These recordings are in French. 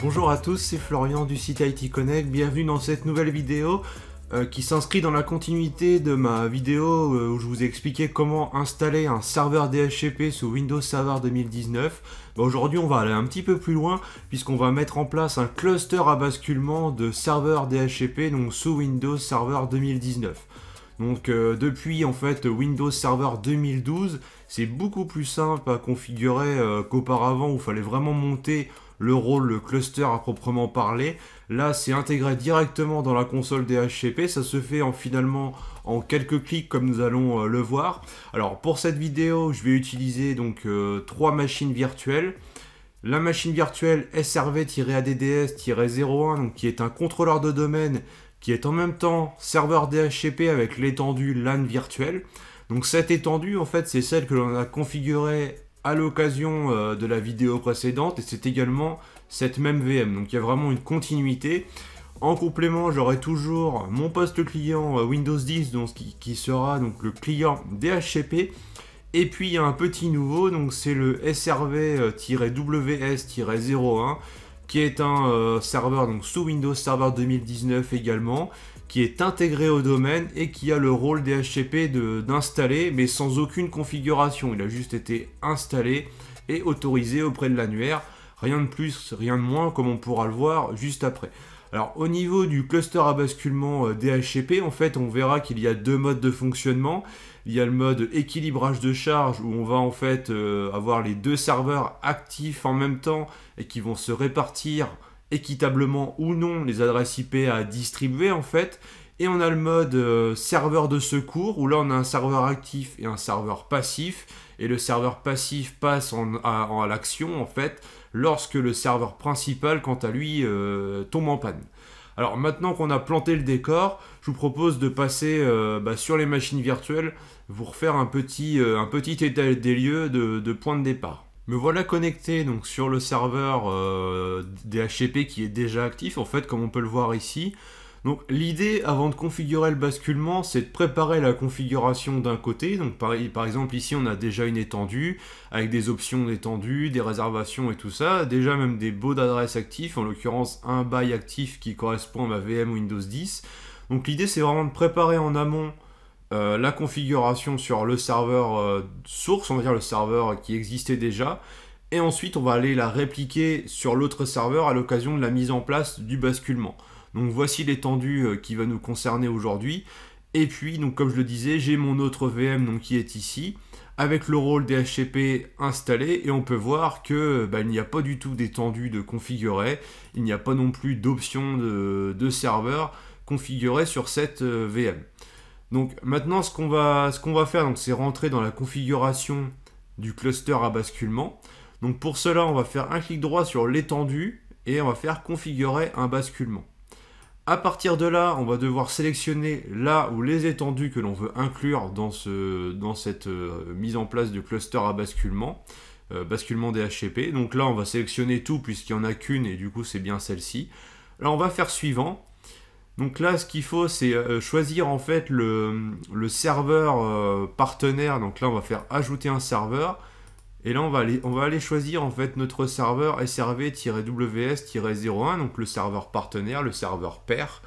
Bonjour à tous, c'est Florian du site IT Connect, bienvenue dans cette nouvelle vidéo qui s'inscrit dans la continuité de ma vidéo où je vous ai expliqué comment installer un serveur DHCP sous Windows Server 2019. Aujourd'hui on va aller un petit peu plus loin puisqu'on va mettre en place un cluster à basculement de serveurs DHCP donc sous Windows Server 2019. Donc depuis en fait Windows Server 2012, c'est beaucoup plus simple à configurer qu'auparavant où il fallait vraiment monter le rôle, le cluster à proprement parler. Là, c'est intégré directement dans la console DHCP. Ça se fait finalement en quelques clics comme nous allons le voir. Alors pour cette vidéo, je vais utiliser donc 3 machines virtuelles. La machine virtuelle SRV-ADDS-01, donc qui est un contrôleur de domaine qui est en même temps serveur DHCP avec l'étendue LAN virtuelle. Donc cette étendue, en fait, c'est celle que l'on a configurée à l'occasion de la vidéo précédente et c'est également cette même VM. Donc il y a vraiment une continuité. En complément, j'aurai toujours mon poste client Windows 10 donc, qui sera donc le client DHCP. Et puis il y a un petit nouveau, donc c'est le SRV-WS-01 qui est un serveur donc sous Windows Server 2019 également, qui est intégré au domaine et qui a le rôle DHCP d'installer, mais sans aucune configuration. Il a juste été installé et autorisé auprès de l'annuaire. Rien de plus, rien de moins, comme on pourra le voir juste après. Alors au niveau du cluster à basculement DHCP, en fait, on verra qu'il y a deux modes de fonctionnement. Il y a le mode équilibrage de charge où on va en fait avoir les deux serveurs actifs en même temps et qui vont se répartir équitablement ou non les adresses IP à distribuer en fait. Et on a le mode serveur de secours où là on a un serveur actif et un serveur passif. Et le serveur passif passe à l'action en fait lorsque le serveur principal quant à lui tombe en panne. Alors maintenant qu'on a planté le décor, je vous propose de passer sur les machines virtuelles pour faire un petit état des lieux de point de départ. Me voilà connecté donc sur le serveur DHCP qui est déjà actif en fait comme on peut le voir ici. Donc l'idée avant de configurer le basculement, c'est de préparer la configuration d'un côté. Donc par exemple ici on a déjà une étendue avec des options d'étendue, des réservations et tout ça. Déjà même des baux d'adresse actifs, en l'occurrence un bail actif qui correspond à ma VM Windows 10. Donc l'idée c'est vraiment de préparer en amont la configuration sur le serveur source, on va dire le serveur qui existait déjà. Et ensuite on va aller la répliquer sur l'autre serveur à l'occasion de la mise en place du basculement. Donc voici l'étendue qui va nous concerner aujourd'hui. Et puis, donc, comme je le disais, j'ai mon autre VM donc, qui est ici, avec le rôle DHCP installé. Et on peut voir que il n'y a pas du tout d'étendue de configurer. Il n'y a pas non plus d'option de serveur configuré sur cette VM. Donc maintenant, ce qu'on va faire, c'est rentrer dans la configuration du cluster à basculement. Donc pour cela, on va faire un clic droit sur l'étendue et on va faire configurer un basculement. À partir de là, on va devoir sélectionner là où les étendues que l'on veut inclure dans cette mise en place du cluster à basculement, basculement DHCP. Donc là, on va sélectionner tout puisqu'il n'y en a qu'une et du coup, c'est bien celle-ci. Là, on va faire suivant. Donc là, ce qu'il faut, c'est choisir en fait le serveur partenaire. Donc là, on va faire ajouter un serveur. Et là, on va aller choisir en fait notre serveur SRV-WS-01, donc le serveur partenaire, le serveur pair.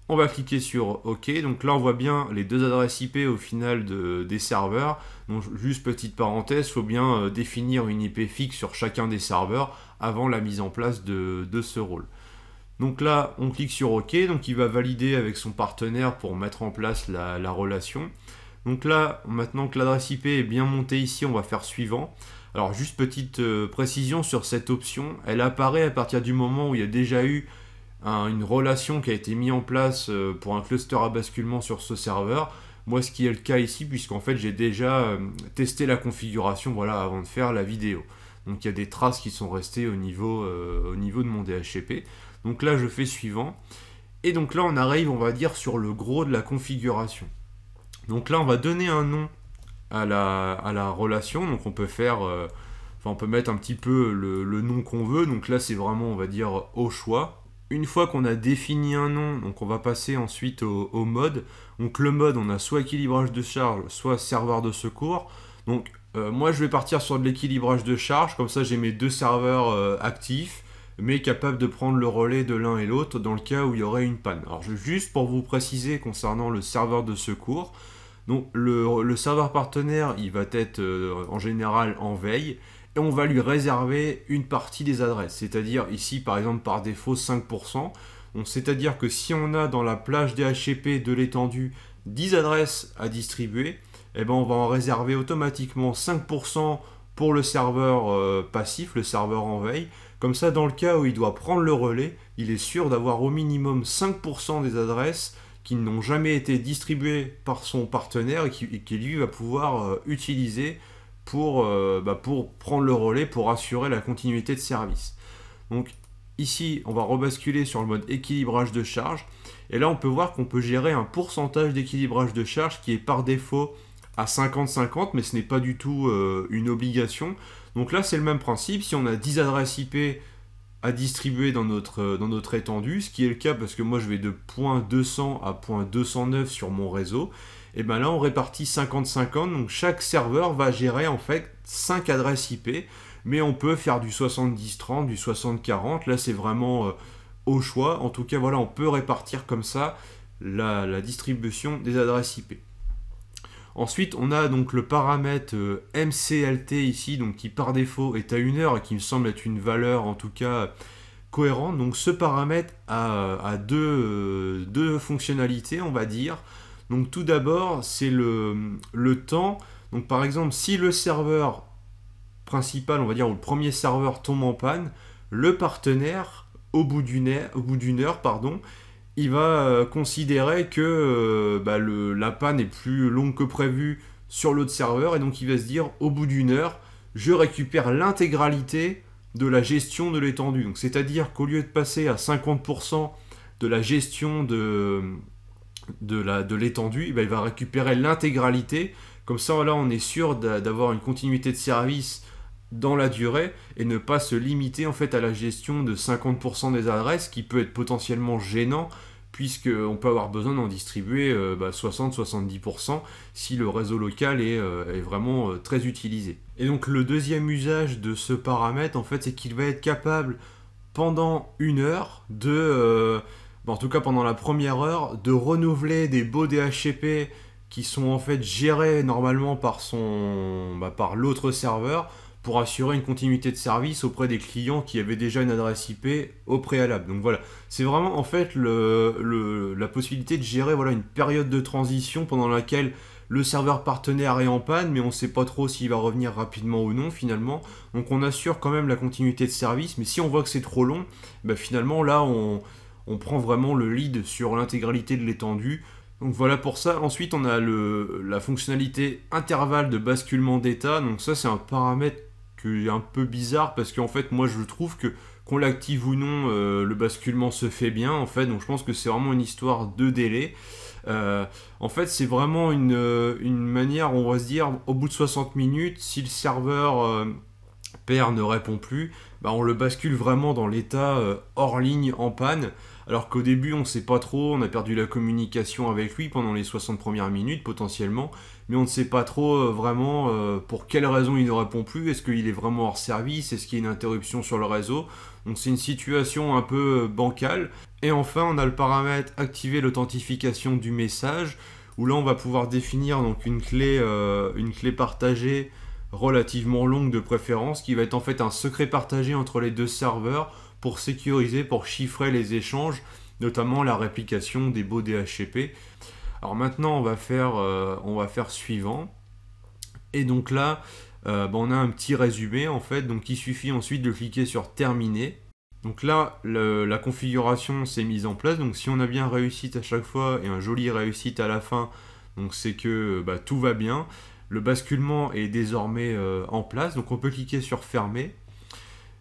On va cliquer sur OK. Donc là, on voit bien les deux adresses IP au final des serveurs. Donc juste petite parenthèse, il faut bien définir une IP fixe sur chacun des serveurs avant la mise en place de ce rôle. Donc là, on clique sur OK. Donc il va valider avec son partenaire pour mettre en place la relation. Donc là, maintenant que l'adresse IP est bien montée ici, on va faire suivant. Alors juste petite précision sur cette option, elle apparaît à partir du moment où il y a déjà eu une relation qui a été mise en place pour un cluster à basculement sur ce serveur. Moi, ce qui est le cas ici, puisqu'en fait j'ai déjà testé la configuration avant de faire la vidéo. Donc il y a des traces qui sont restées au niveau de mon DHCP. Donc là, je fais suivant. Et donc là, on arrive, on va dire, sur le gros de la configuration. Donc là, on va donner un nom à la relation. Donc on peut faire, on peut mettre un petit peu le nom qu'on veut. Donc là, c'est vraiment, on va dire, au choix. Une fois qu'on a défini un nom, donc on va passer ensuite au mode. Donc le mode, on a soit équilibrage de charge, soit serveur de secours. Donc moi, je vais partir sur de l'équilibrage de charge. Comme ça, j'ai mes deux serveurs actifs. mais capable de prendre le relais de l'un et l'autre dans le cas où il y aurait une panne. Alors juste pour vous préciser concernant le serveur de secours, donc le serveur partenaire, il va être en général en veille, et on va lui réserver une partie des adresses, c'est-à-dire ici par exemple par défaut 5%, donc c'est-à-dire que si on a dans la plage DHCP de l'étendue 10 adresses à distribuer, eh ben on va en réserver automatiquement 5% pour le serveur passif, le serveur en veille. Comme ça, dans le cas où il doit prendre le relais, il est sûr d'avoir au minimum 5% des adresses qui n'ont jamais été distribuées par son partenaire et qui lui va pouvoir utiliser pour prendre le relais, pour assurer la continuité de service. Donc ici, on va rebasculer sur le mode équilibrage de charge. Et là, on peut voir qu'on peut gérer un pourcentage d'équilibrage de charge qui est par défaut à 50-50, mais ce n'est pas du tout une obligation. Donc là, c'est le même principe. Si on a 10 adresses IP à distribuer dans notre étendue, ce qui est le cas parce que moi, je vais de point 200 à point 209 sur mon réseau, et bien là, on répartit 50-50. Donc chaque serveur va gérer en fait 5 adresses IP, mais on peut faire du 70-30, du 60-40. Là, c'est vraiment au choix. En tout cas, voilà, on peut répartir comme ça la distribution des adresses IP. Ensuite, on a donc le paramètre MCLT ici, donc qui par défaut est à 1 heure et qui me semble être une valeur en tout cas cohérente. Donc ce paramètre a deux fonctionnalités, on va dire. Donc tout d'abord, c'est le temps. Donc par exemple, si le serveur principal, on va dire, ou le premier serveur tombe en panne, le partenaire, au bout d'une heure, il va considérer que la panne est plus longue que prévu sur l'autre serveur, et donc il va se dire, au bout d'une heure, je récupère l'intégralité de la gestion de l'étendue. Donc c'est-à-dire qu'au lieu de passer à 50% de la gestion de l'étendue, il va récupérer l'intégralité. Comme ça, là, on est sûr d'avoir une continuité de service dans la durée et ne pas se limiter en fait à la gestion de 50% des adresses, qui peut être potentiellement gênant puisqu'on peut avoir besoin d'en distribuer 60-70% si le réseau local est vraiment très utilisé. Et donc le deuxième usage de ce paramètre, en fait, c'est qu'il va être capable pendant une heure en tout cas pendant la première heure, de renouveler des baux DHCP qui sont en fait gérés normalement par l'autre serveur, pour assurer une continuité de service auprès des clients qui avaient déjà une adresse IP au préalable. Donc voilà, c'est vraiment en fait la possibilité de gérer une période de transition pendant laquelle le serveur partenaire est en panne, mais on ne sait pas trop s'il va revenir rapidement ou non finalement. Donc on assure quand même la continuité de service, mais si on voit que c'est trop long, finalement là on prend vraiment le lead sur l'intégralité de l'étendue. Donc voilà pour ça. Ensuite, on a la fonctionnalité intervalle de basculement d'état. Donc ça, c'est un paramètre qui est un peu bizarre parce qu'en fait, moi, je trouve que qu'on l'active ou non, le basculement se fait bien, en fait. Donc je pense que c'est vraiment une histoire de délai. En fait, c'est vraiment une manière où on va se dire, au bout de 60 minutes, si le serveur pair ne répond plus, on le bascule vraiment dans l'état hors ligne en panne. Alors qu'au début, on ne sait pas trop, on a perdu la communication avec lui pendant les 60 premières minutes potentiellement, mais on ne sait pas trop vraiment pour quelle raison il ne répond plus. Est-ce qu'il est vraiment hors service? Est-ce qu'il y a une interruption sur le réseau? Donc c'est une situation un peu bancale. Et enfin, on a le paramètre activer l'authentification du message, où là on va pouvoir définir donc une clé partagée relativement longue de préférence, qui va être en fait un secret partagé entre les deux serveurs pour sécuriser, pour chiffrer les échanges, notamment la réplication des baux DHCP. Alors maintenant, on va faire suivant. Et donc là, on a un petit résumé en fait. Donc il suffit ensuite de cliquer sur terminer. Donc là, la configuration s'est mise en place. Donc si on a bien réussite à chaque fois et un joli réussite à la fin, donc c'est que tout va bien. Le basculement est désormais en place. Donc on peut cliquer sur fermer.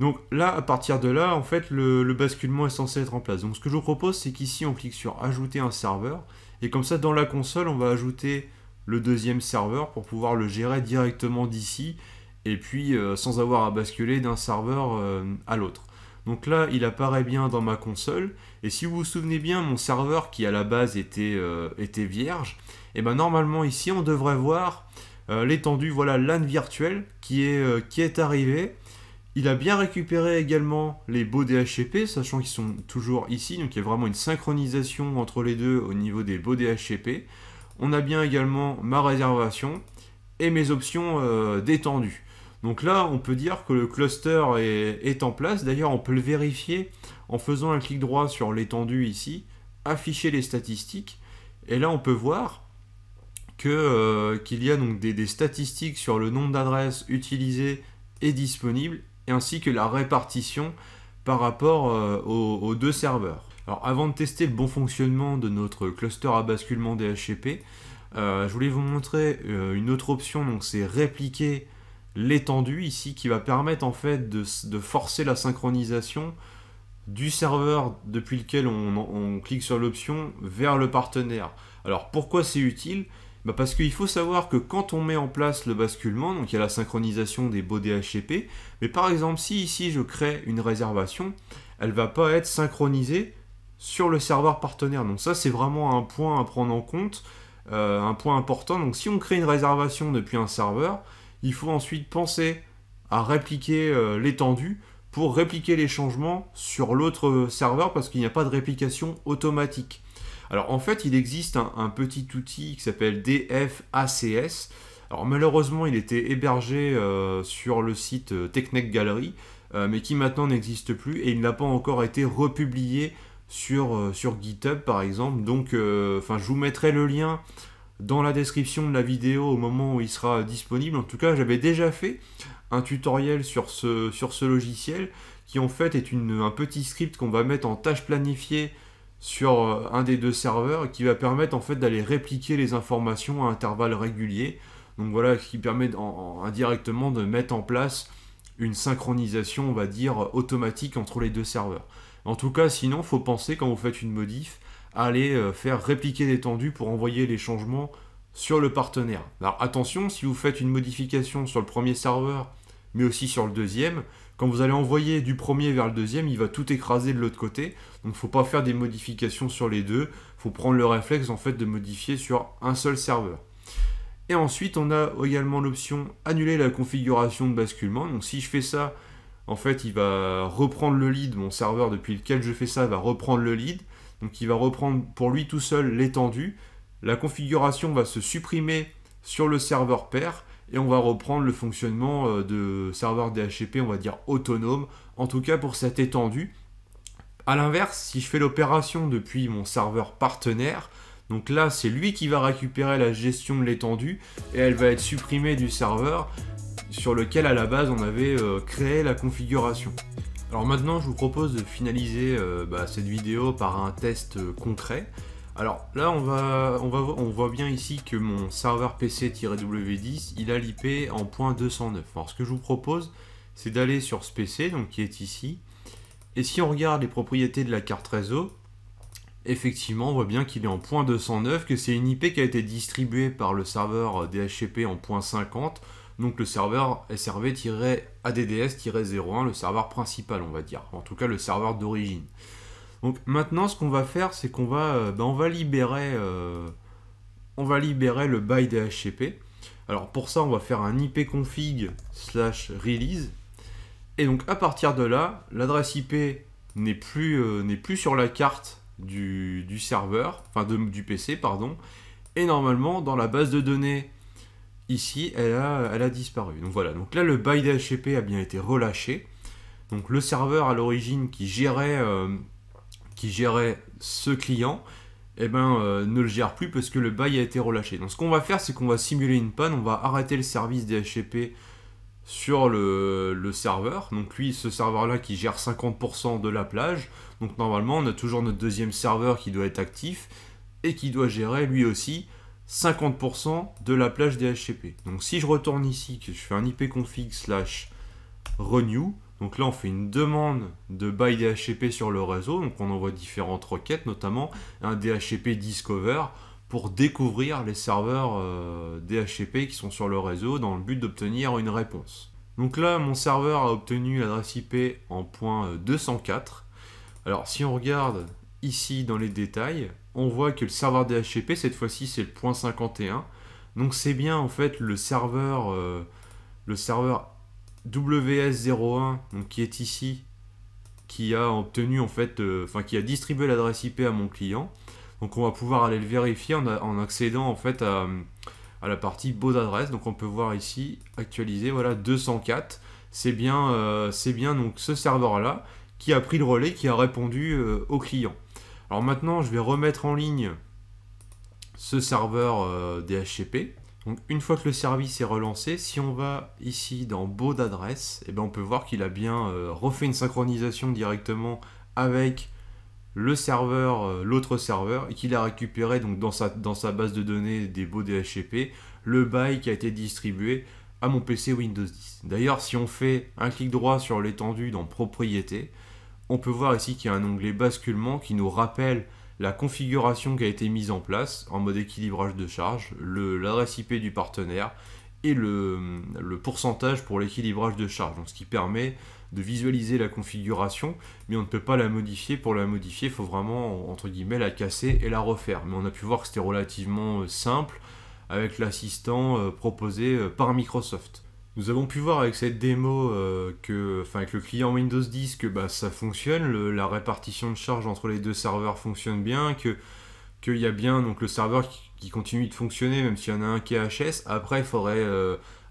Donc là, à partir de là, en fait, le basculement est censé être en place. Donc ce que je vous propose, c'est qu'ici, on clique sur ajouter un serveur. Et comme ça, dans la console, on va ajouter le deuxième serveur pour pouvoir le gérer directement d'ici. Et puis, sans avoir à basculer d'un serveur à l'autre. Donc là, il apparaît bien dans ma console. Et si vous vous souvenez bien, mon serveur qui à la base était vierge, et normalement ici, on devrait voir l'étendue, voilà, LAN virtuelle qui est arrivée. Il a bien récupéré également les baux DHCP, sachant qu'ils sont toujours ici, donc il y a vraiment une synchronisation entre les deux au niveau des baux DHCP. On a bien également ma réservation et mes options détendues. Donc là, on peut dire que le cluster est en place. D'ailleurs, on peut le vérifier en faisant un clic droit sur l'étendue ici, afficher les statistiques. Et là, on peut voir qu'il y a donc des statistiques sur le nombre d'adresses utilisées et disponibles, ainsi que la répartition par rapport aux deux serveurs. Alors avant de tester le bon fonctionnement de notre cluster à basculement DHCP, je voulais vous montrer une autre option, donc c'est répliquer l'étendue ici, qui va permettre en fait de forcer la synchronisation du serveur depuis lequel on clique sur l'option vers le partenaire. Alors pourquoi c'est utile? Parce qu'il faut savoir que quand on met en place le basculement, donc il y a la synchronisation des baux DHCP, mais par exemple si ici je crée une réservation, elle ne va pas être synchronisée sur le serveur partenaire. Donc ça c'est vraiment un point à prendre en compte, un point important. Donc si on crée une réservation depuis un serveur, il faut ensuite penser à répliquer l'étendue pour répliquer les changements sur l'autre serveur, parce qu'il n'y a pas de réplication automatique. Alors en fait, il existe un petit outil qui s'appelle DFACS. Alors malheureusement, il était hébergé sur le site TechNet Gallery, mais qui maintenant n'existe plus, et il n'a pas encore été republié sur GitHub par exemple. Donc je vous mettrai le lien dans la description de la vidéo au moment où il sera disponible. En tout cas, j'avais déjà fait un tutoriel sur ce logiciel, qui en fait est un petit script qu'on va mettre en tâche planifiée sur un des deux serveurs, qui va permettre en fait d'aller répliquer les informations à intervalles réguliers. Donc voilà, ce qui permet indirectement de mettre en place une synchronisation, on va dire, automatique entre les deux serveurs. En tout cas, sinon, il faut penser, quand vous faites une modif, à aller faire répliquer l'étendue pour envoyer les changements sur le partenaire. Alors attention, si vous faites une modification sur le premier serveur, mais aussi sur le deuxième, quand vous allez envoyer du premier vers le deuxième, il va tout écraser de l'autre côté. Donc il ne faut pas faire des modifications sur les deux. Il faut prendre le réflexe en fait de modifier sur un seul serveur. Et ensuite, on a également l'option annuler la configuration de basculement. Donc si je fais ça, en fait, il va reprendre le lead. Mon serveur depuis lequel je fais ça va reprendre le lead. Donc il va reprendre pour lui tout seul l'étendue. La configuration va se supprimer sur le serveur pair. Et on va reprendre le fonctionnement de serveur DHCP, on va dire autonome, en tout cas pour cette étendue. A l'inverse, si je fais l'opération depuis mon serveur partenaire, donc là c'est lui qui va récupérer la gestion de l'étendue et elle va être supprimée du serveur sur lequel à la base on avait créé la configuration. Alors maintenant je vous propose de finaliser cette vidéo par un test concret. Alors là on voit bien ici que mon serveur PC-W10 il a l'IP en .209. Alors ce que je vous propose c'est d'aller sur ce PC, donc qui est ici, et si on regarde les propriétés de la carte réseau, effectivement on voit bien qu'il est en .209, que c'est une IP qui a été distribuée par le serveur DHCP en .50, donc le serveur SRV-ADDS-01, le serveur principal on va dire, en tout cas le serveur d'origine. Donc maintenant, ce qu'on va faire, c'est qu'on va, on va libérer le by DHCP. Alors pour ça, on va faire un ipconfig/release. Et donc à partir de là, l'adresse IP n'est plus sur la carte du serveur, enfin du PC, pardon. Et normalement, dans la base de données, ici, elle a disparu. Donc voilà, donc là, le by DHCP a bien été relâché. Donc le serveur à l'origine qui gérait ce client, ne le gère plus parce que le bail a été relâché. Donc ce qu'on va faire, c'est qu'on va simuler une panne, on va arrêter le service DHCP sur le serveur. Donc lui, ce serveur-là qui gère 50% de la plage. Donc normalement, on a toujours notre deuxième serveur qui doit être actif et qui doit gérer lui aussi 50% de la plage DHCP. Donc si je retourne ici, que je fais un ipconfig/renew, donc là, on fait une demande de by DHCP sur le réseau, donc on envoie différentes requêtes, notamment un DHCP Discover pour découvrir les serveurs DHCP qui sont sur le réseau dans le but d'obtenir une réponse. Donc là, mon serveur a obtenu l'adresse IP en .204. Alors si on regarde ici dans les détails, on voit que le serveur DHCP, cette fois-ci, c'est le .51. Donc c'est bien en fait le serveur WS01, donc qui est ici, qui a obtenu en fait, qui a distribué l'adresse IP à mon client. Donc on va pouvoir aller le vérifier en accédant en fait à la partie baud d'adresse. Donc on peut voir ici, actualiser, voilà 204. C'est bien donc ce serveur-là qui a pris le relais, qui a répondu au client. Alors maintenant, je vais remettre en ligne ce serveur DHCP. Donc une fois que le service est relancé, si on va ici dans baud d'adresse, on peut voir qu'il a bien refait une synchronisation directement avec le serveur, l'autre serveur, et qu'il a récupéré donc dans sa base de données des bauds DHCP le bail qui a été distribué à mon PC Windows 10. D'ailleurs, si on fait un clic droit sur l'étendue dans Propriétés, on peut voir ici qu'il y a un onglet basculement qui nous rappelle la configuration qui a été mise en place en mode équilibrage de charge, l'adresse IP du partenaire et le pourcentage pour l'équilibrage de charge. Donc, ce qui permet de visualiser la configuration, mais on ne peut pas la modifier. Pour la modifier, il faut vraiment, entre guillemets, la casser et la refaire. Mais on a pu voir que c'était relativement simple avec l'assistant proposé par Microsoft. Nous avons pu voir avec cette démo avec le client Windows 10 que ça fonctionne, la répartition de charge entre les deux serveurs fonctionne bien, qu'il y a bien donc le serveur qui continue de fonctionner même s'il y en a un qui est HS. Après il faudrait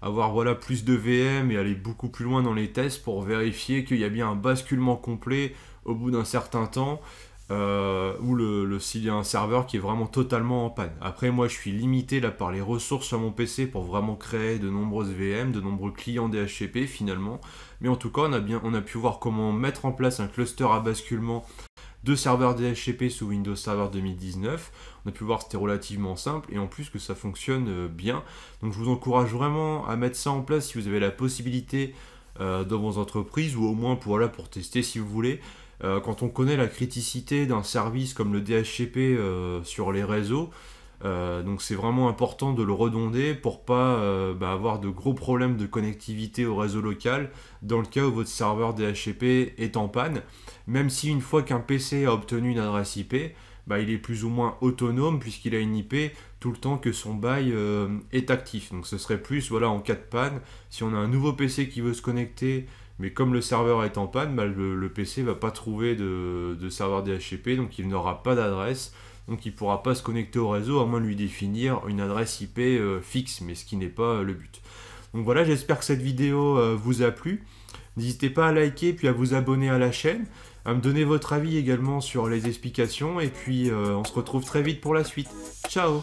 avoir plus de VM et aller beaucoup plus loin dans les tests pour vérifier qu'il y a bien un basculement complet au bout d'un certain temps. Ou s'il y a un serveur qui est vraiment totalement en panne. Après moi je suis limité là par les ressources sur mon PC pour vraiment créer de nombreuses VM, de nombreux clients DHCP finalement, mais en tout cas on a pu voir comment mettre en place un cluster à basculement de serveurs DHCP sous Windows Server 2019. On a pu voir que c'était relativement simple et en plus que ça fonctionne bien. Donc je vous encourage vraiment à mettre ça en place si vous avez la possibilité dans vos entreprises, ou au moins pour tester si vous voulez. Quand on connaît la criticité d'un service comme le DHCP sur les réseaux, donc c'est vraiment important de le redonder pour pas avoir de gros problèmes de connectivité au réseau local dans le cas où votre serveur DHCP est en panne. Même si une fois qu'un PC a obtenu une adresse IP, il est plus ou moins autonome puisqu'il a une IP tout le temps que son bail est actif. Donc ce serait plus en cas de panne, si on a un nouveau PC qui veut se connecter, mais comme le serveur est en panne, le PC ne va pas trouver de serveur DHCP, donc il n'aura pas d'adresse, donc il ne pourra pas se connecter au réseau à moins de lui définir une adresse IP fixe, mais ce qui n'est pas le but. Donc voilà, j'espère que cette vidéo vous a plu. N'hésitez pas à liker puis à vous abonner à la chaîne, à me donner votre avis également sur les explications, et puis on se retrouve très vite pour la suite. Ciao!